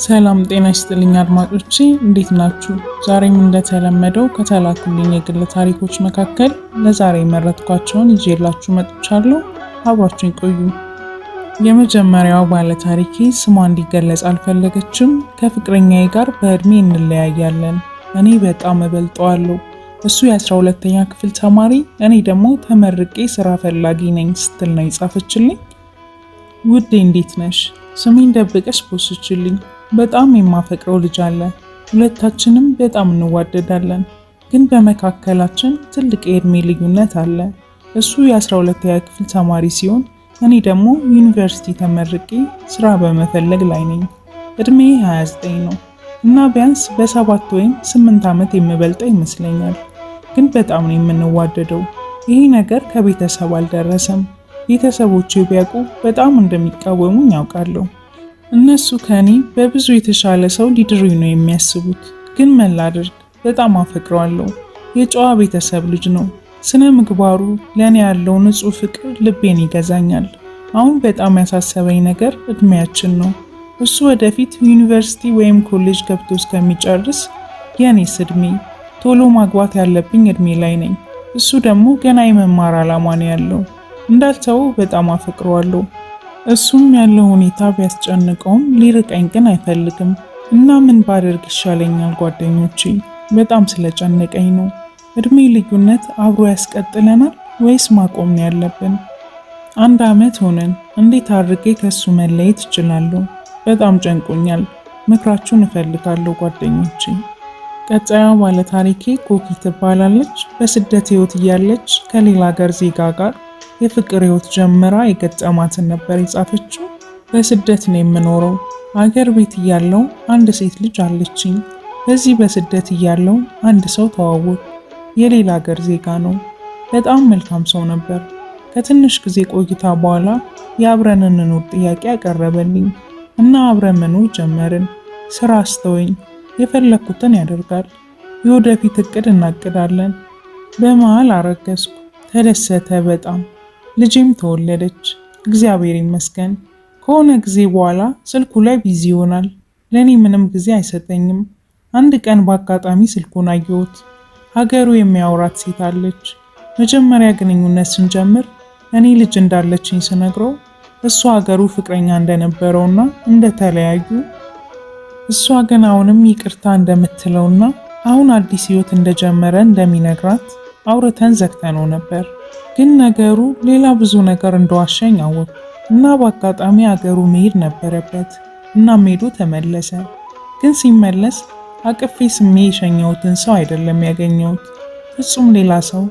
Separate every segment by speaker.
Speaker 1: ሰላም ጤና ይስጥልኝ አድማጮቼ፣ እንዴት ናችሁ? ዛሬም እንደተለመደው ከተላኩልኝ የግል ታሪኮች መካከል ለዛሬ የመረጥኳቸውን ይዤላችሁ መጥቻለሁ። አብራችሁን ቆዩ። የመጀመሪያው ባለ ታሪኬ ስሟ እንዲገለጽ አልፈለገችም። ከፍቅረኛዬ ጋር በእድሜ እንለያያለን። እኔ በጣም እበልጠዋለሁ። እሱ የ12ኛ ክፍል ተማሪ፣ እኔ ደግሞ ተመርቄ ስራ ፈላጊ ነኝ ስትል ነው የጻፈችልኝ። ውዴ እንዴት ነሽ? ስሜን ደብቀሽ ፖስችልኝ። በጣም የማፈቅረው ልጅ አለ። ሁለታችንም በጣም እንዋደዳለን፣ ግን በመካከላችን ትልቅ የእድሜ ልዩነት አለ። እሱ የ12ኛ ክፍል ተማሪ ሲሆን እኔ ደግሞ ዩኒቨርሲቲ ተመርቄ ስራ በመፈለግ ላይ ነኝ። እድሜ 29 ነው እና ቢያንስ በ7 ወይም 8 ዓመት የምበልጠው ይመስለኛል። ግን በጣም ነው የምንዋደደው። ይሄ ነገር ከቤተሰብ አልደረሰም። ቤተሰቦቼ ቢያውቁ በጣም እንደሚቃወሙኝ ያውቃለሁ። እነሱ ከኔ በብዙ የተሻለ ሰው ሊድሩኝ ነው የሚያስቡት። ግን ምን ላድርግ፣ በጣም አፈቅረዋለሁ። የጨዋ ቤተሰብ ልጅ ነው። ስነ ምግባሩ፣ ለኔ ያለው ንጹህ ፍቅር ልቤን ይገዛኛል። አሁን በጣም ያሳሰበኝ ነገር እድሜያችን ነው። እሱ ወደፊት ዩኒቨርሲቲ ወይም ኮሌጅ ገብቶ እስከሚጨርስ የኔስ እድሜ፣ ቶሎ ማግባት ያለብኝ እድሜ ላይ ነኝ። እሱ ደግሞ ገና የመማር ዓላማ ነው ያለው። እንዳልተው በጣም አፈቅረዋለሁ። እሱም ያለው ሁኔታ ቢያስጨንቀውም ሊርቀኝ ግን አይፈልግም እና ምን ባደርግ ይሻለኛል ጓደኞቼ? በጣም ስለጨነቀኝ ነው። እድሜ ልዩነት አብሮ ያስቀጥለናል ወይስ ማቆም ነው ያለብን? 1 ዓመት ሆነን፣ እንዴት አድርጌ ከሱ መለየት እችላለሁ? በጣም ጨንቆኛል። ምክራችሁን እፈልጋለሁ ጓደኞቼ። ቀጣዩ ባለ ታሪኬ ኮኪ ትባላለች። በስደት ህይወት እያለች ከሌላ ሀገር ዜጋ ጋር የፍቅር ህይወት ጀምራ የገጠማትን ነበር የጻፈችው። በስደት ነው የምኖረው። አገር ቤት እያለው አንድ ሴት ልጅ አለችኝ። በዚህ በስደት እያለው አንድ ሰው ተዋወቅ። የሌላ ሀገር ዜጋ ነው። በጣም መልካም ሰው ነበር። ከትንሽ ጊዜ ቆይታ በኋላ የአብረን እንኑር ጥያቄ ያቀረበልኝ እና አብረን መኖር ጀመርን። ስራ አስተወኝ፣ የፈለኩትን ያደርጋል። የወደፊት እቅድ እናቅዳለን። በመሃል አረገዝኩ። ተደሰተ በጣም። ልጄም ተወለደች። እግዚአብሔር ይመስገን። ከሆነ ጊዜ በኋላ ስልኩ ላይ ቢዚ ይሆናል። ለኔ ምንም ጊዜ አይሰጠኝም። አንድ ቀን በአጋጣሚ ስልኩን አየሁት። ሀገሩ የሚያወራት ሴት አለች። መጀመሪያ ግንኙነት ስንጀምር እኔ ልጅ እንዳለችኝ ስነግረው እሱ ሀገሩ ፍቅረኛ እንደነበረውና እንደተለያዩ፣ እሷ ግን አሁንም ይቅርታ እንደምትለውና አሁን አዲስ ህይወት እንደጀመረ እንደሚነግራት አውርተን ዘግተነው ነበር። ግን ነገሩ ሌላ ብዙ ነገር እንደዋሸኝ አወቅኩ እና በአጋጣሚ አገሩ መሄድ ነበረበት እና ሄዶ ተመለሰ። ግን ሲመለስ አቅፌ ስሜ የሸኘሁትን ሰው አይደለም ያገኘሁት። ፍጹም ሌላ ሰው።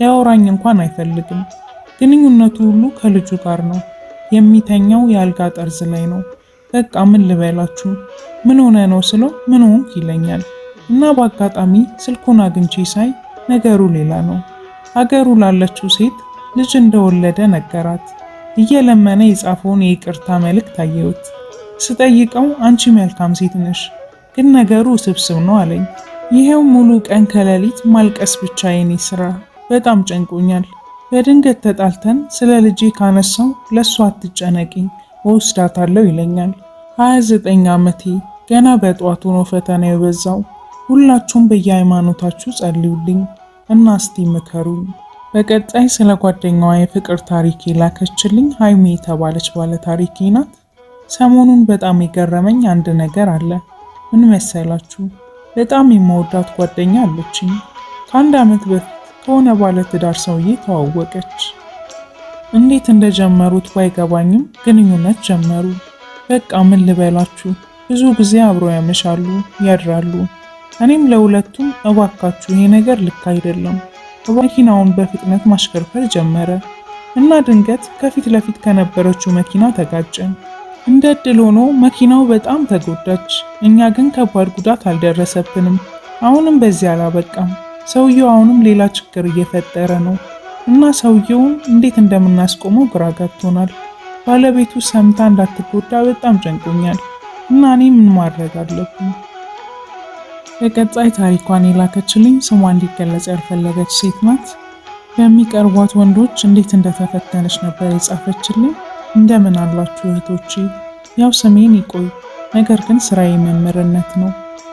Speaker 1: ሊያወራኝ እንኳን አይፈልግም። ግንኙነቱ ሁሉ ከልጁ ጋር ነው። የሚተኛው የአልጋ ጠርዝ ላይ ነው። በቃ ምን ልበላችሁ፣ ምን ሆነ ነው ስለው ምን ሆንክ ይለኛል እና በአጋጣሚ ስልኩን አግኝቼ ሳይ ነገሩ ሌላ ነው። ሀገሩ ላለችው ሴት ልጅ እንደወለደ ነገራት። እየለመነ የጻፈውን የይቅርታ መልእክት አየሁት። ስጠይቀው አንቺ መልካም ሴት ነሽ፣ ግን ነገሩ ስብስብ ነው አለኝ። ይሄው ሙሉ ቀን ከሌሊት ማልቀስ ብቻ የኔ ስራ። በጣም ጨንቆኛል። በድንገት ተጣልተን ስለ ልጄ ካነሳው ለሷ አትጨነቂ ወስዳታለሁ ይለኛል። 29 ዓመቴ። ገና በጧቱ ነው ፈተና የበዛው። ሁላችሁም በየሃይማኖታችሁ ጸልዩልኝ እና እስቲ ምከሩኝ። በቀጣይ ስለ ጓደኛዋ የፍቅር ታሪክ ላከችልኝ ሃይሚ የተባለች ባለ ታሪኬ ናት። ሰሞኑን በጣም የገረመኝ አንድ ነገር አለ። ምን መሰላችሁ? በጣም የምወዳት ጓደኛ አለችኝ። ከ1 ዓመት በፊት ከሆነ ባለ ትዳር ሰውዬ ተዋወቀች። እንዴት እንደጀመሩት ባይገባኝም ግንኙነት ጀመሩ። በቃ ምን ልበላችሁ፣ ብዙ ጊዜ አብረው ያመሻሉ፣ ያድራሉ። እኔም ለሁለቱም እባካችሁ ይሄ ነገር ልክ አይደለም። መኪናውን በፍጥነት ማሽከርከር ጀመረ እና ድንገት ከፊት ለፊት ከነበረችው መኪና ተጋጨን። እንደ ዕድል ሆኖ መኪናው በጣም ተጎዳች። እኛ ግን ከባድ ጉዳት አልደረሰብንም። አሁንም በዚህ አላበቃም። ሰውየው አሁንም ሌላ ችግር እየፈጠረ ነው እና ሰውየውን እንዴት እንደምናስቆመው ግራ ገብቶናል። ባለቤቱ ሰምታ እንዳትጎዳ በጣም ጨንቆኛል እና እኔ ምን ማድረግ አለብኝ? በቀጣይ ታሪኳን የላከችልኝ ስሟ እንዲገለጽ ያልፈለገች ሴት ናት። በሚቀርቧት ወንዶች እንዴት እንደተፈተነች ነበር የጻፈችልኝ። እንደምን አላችሁ እህቶቼ? ያው ስሜን ይቆይ ነገር ግን ስራዬ መምህርነት ነው።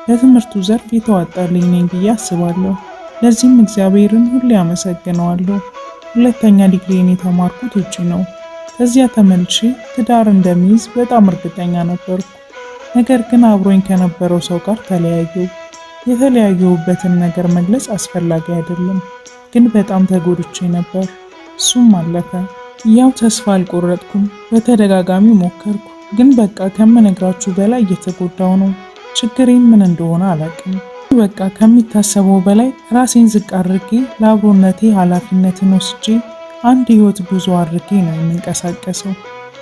Speaker 1: በትምህርቱ ዘርፍ የተዋጣልኝ ነኝ ብዬ አስባለሁ። ለዚህም እግዚአብሔርን ሁሌ አመሰግነዋለሁ። ሁለተኛ ዲግሪን የተማርኩት ውጪ ነው። ከዚያ ተመልሼ ትዳር እንደሚይዝ በጣም እርግጠኛ ነበርኩ። ነገር ግን አብሮኝ ከነበረው ሰው ጋር ተለያየሁ። የተለያየሁበትን ነገር መግለጽ አስፈላጊ አይደለም፣ ግን በጣም ተጎድቼ ነበር። እሱም አለፈ። ያው ተስፋ አልቆረጥኩም። በተደጋጋሚ ሞከርኩ፣ ግን በቃ ከምነግራችሁ በላይ እየተጎዳው ነው። ችግሬን ምን እንደሆነ አላውቅም። በቃ ከሚታሰበው በላይ ራሴን ዝቅ አድርጌ ለአብሮነቴ ኃላፊነትን ወስጄ አንድ ህይወት ጉዞ አድርጌ ነው የምንቀሳቀሰው።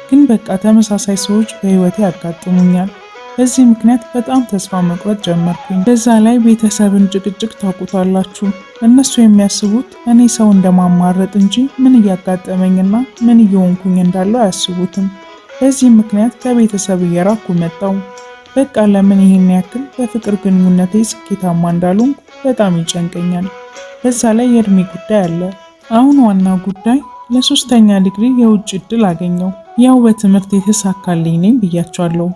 Speaker 1: ግን በቃ ተመሳሳይ ሰዎች በህይወቴ ያጋጥሙኛል። በዚህ ምክንያት በጣም ተስፋ መቁረጥ ጀመርኩኝ። በዛ ላይ ቤተሰብን ጭቅጭቅ ታውቁታላችሁ። እነሱ የሚያስቡት እኔ ሰው እንደማማረጥ እንጂ ምን እያጋጠመኝና ምን እየሆንኩኝ እንዳለው አያስቡትም። በዚህ ምክንያት ከቤተሰብ እየራኩ መጣው። በቃ ለምን ይሄን ያክል በፍቅር ግንኙነቴ ስኬታማ እንዳልሆንኩ በጣም ይጨንቀኛል። በዛ ላይ የእድሜ ጉዳይ አለ። አሁን ዋናው ጉዳይ ለሶስተኛ ዲግሪ የውጭ እድል አገኘው። ያው በትምህርት የተሳካልኝ ነኝ ብያቸዋለሁ።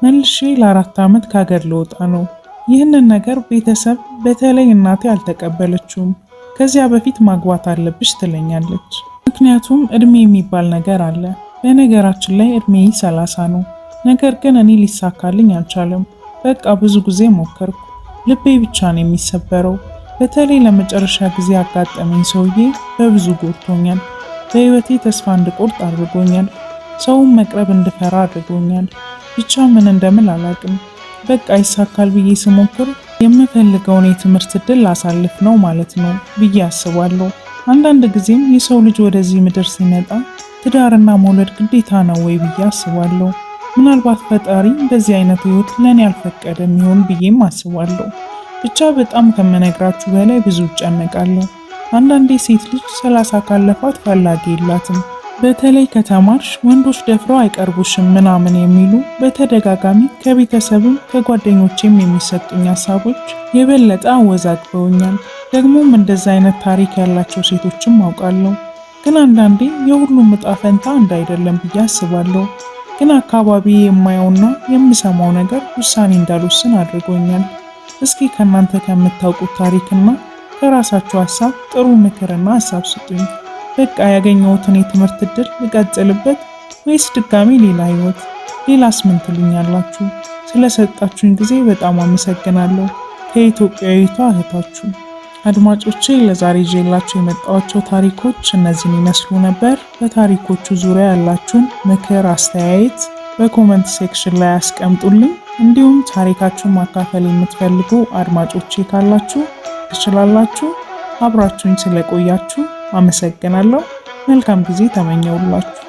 Speaker 1: መልሼ ለ4 ዓመት ከሀገር ልወጣ ነው። ይህንን ነገር ቤተሰብ በተለይ እናቴ አልተቀበለችውም። ከዚያ በፊት ማግባት አለብሽ ትለኛለች። ምክንያቱም እድሜ የሚባል ነገር አለ። በነገራችን ላይ እድሜ 30 ነው። ነገር ግን እኔ ሊሳካልኝ አልቻለም። በቃ ብዙ ጊዜ ሞከርኩ። ልቤ ብቻ ነው የሚሰበረው። በተለይ ለመጨረሻ ጊዜ ያጋጠመኝ ሰውዬ በብዙ ጎድቶኛል። በህይወቴ ተስፋ እንድቆርጥ አድርጎኛል። ሰውን መቅረብ እንድፈራ አድርጎኛል። ብቻ ምን እንደምል አላውቅም። በቃ ይሳካል ብዬ ስሞክር የምፈልገውን የትምህርት እድል ላሳልፍ ነው ማለት ነው ብዬ አስባለሁ። አንዳንድ ጊዜም የሰው ልጅ ወደዚህ ምድር ሲመጣ ትዳርና መውለድ ግዴታ ነው ወይ ብዬ አስባለሁ። ምናልባት ፈጣሪ እንደዚህ አይነት ህይወት ለኔ አልፈቀደም ይሆን ብዬም አስባለሁ። ብቻ በጣም ከመነግራችሁ በላይ ብዙ እጨነቃለሁ። አንዳንዴ ሴት ልጅ 30 ካለፋት ፈላጊ የላትም። በተለይ ከተማርሽ ወንዶች ደፍረው አይቀርቡሽም ምናምን የሚሉ በተደጋጋሚ ከቤተሰብም ከጓደኞቼም የሚሰጡኝ ሀሳቦች የበለጠ አወዛግበውኛል። ደግሞም እንደዛ አይነት ታሪክ ያላቸው ሴቶችም አውቃለሁ። ግን አንዳንዴ የሁሉም እጣ ፈንታ አንድ አይደለም ብዬ አስባለሁ። ግን አካባቢ የማየውና የምሰማው ነገር ውሳኔ እንዳልወስን አድርጎኛል። እስኪ ከእናንተ ከምታውቁት ታሪክና ከራሳችሁ ሀሳብ ጥሩ ምክርና ሀሳብ ስጡኝ። በቃ ያገኘሁትን የትምህርት እድል ልቀጥልበት ወይስ ድጋሚ ሌላ ህይወት? ሌላስ ምን ትሉኛላችሁ? ስለሰጣችሁኝ ጊዜ በጣም አመሰግናለሁ። ከኢትዮጵያዊቷ እህታችሁ። አድማጮቼ ለዛሬ ይዤላችሁ የመጣኋቸው ታሪኮች እነዚህን ይመስሉ ነበር። በታሪኮቹ ዙሪያ ያላችሁን ምክር፣ አስተያየት በኮመንት ሴክሽን ላይ አስቀምጡልኝ። እንዲሁም ታሪካችሁን ማካፈል የምትፈልጉ አድማጮቼ ካላችሁ ትችላላችሁ። አብራችሁኝ ስለቆያችሁ አመሰግናለሁ። መልካም ጊዜ ተመኘውላችሁ።